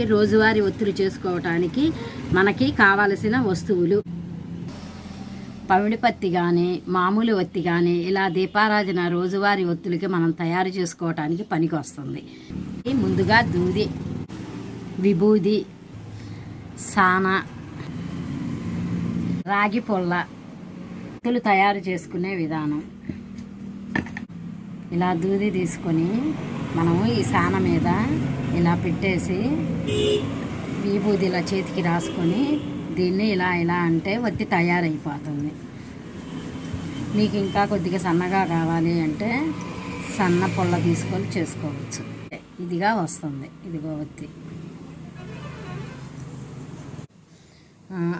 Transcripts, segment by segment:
రోజువారీ ఒత్తులు చేసుకోవటానికి మనకి కావలసిన వస్తువులు పవిడిపత్తి కానీ మామూలు ఒత్తి కానీ ఇలా దీపారాధన రోజువారీ ఒత్తులకి మనం తయారు చేసుకోవటానికి పనికి వస్తుంది. ముందుగా దూది, విభూది, సాన, రాగి పొల్ల ఒత్తులు తయారు చేసుకునే విధానం. ఇలా దూది తీసుకొని మనము ఈ సాన మీద ఇలా పెట్టేసి విభూది ఇలా చేతికి రాసుకొని దీన్ని ఇలా ఇలా అంటే ఒత్తి తయారైపోతుంది. మీకు ఇంకా కొద్దిగా సన్నగా కావాలి అంటే సన్న పొల్ల తీసుకొని చేసుకోవచ్చు. ఇదిగా వస్తుంది, ఇదిగో ఒత్తి.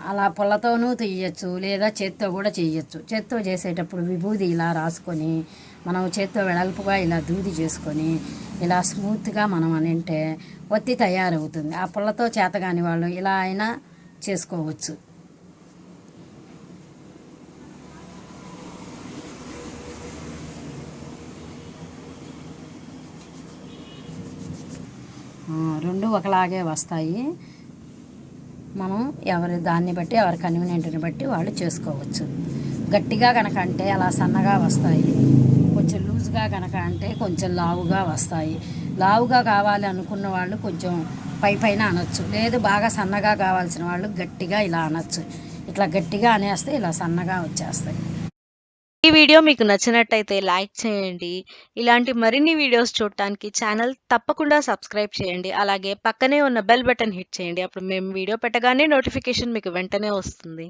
అలా పొల్లతోనూ తీయచ్చు, లేదా చేత్తో కూడా చేయొచ్చు. చేత్తో చేసేటప్పుడు విభూది ఇలా రాసుకొని మనం చేత్తో వెడల్పుగా ఇలా దూది చేసుకొని ఇలా స్మూత్గా మనం అంటే ఒత్తి తయారవుతుంది. ఆ పొల్లతో చేతగాని వాళ్ళు ఇలా అయినా చేసుకోవచ్చు. రెండు ఒకలాగే వస్తాయి. మనం దాన్ని బట్టి ఎవరి కన్వీనియంట్ని బట్టి వాళ్ళు చేసుకోవచ్చు. గట్టిగా కనుక అంటే అలా సన్నగా వస్తాయి, కొంచెం లూజ్గా కనుక అంటే కొంచెం లావుగా వస్తాయి. లావుగా కావాలి అనుకున్న వాళ్ళు కొంచెం పైన అనొచ్చు, లేదు బాగా సన్నగా కావాల్సిన వాళ్ళు గట్టిగా ఇలా అనొచ్చు. ఇట్లా గట్టిగా అనేస్తే ఇలా సన్నగా వచ్చేస్తాయి. ఈ వీడియో మీకు నచ్చినట్టయితే లైక్ చేయండి. ఇలాంటి మరిన్ని వీడియోస్ చూడటానికి ఛానల్ తప్పకుండా సబ్స్క్రైబ్ చేయండి. అలాగే పక్కనే ఉన్న బెల్ బటన్ హిట్ చేయండి. అప్పుడు మేము వీడియో పెట్టగానే నోటిఫికేషన్ మీకు వెంటనే వస్తుంది.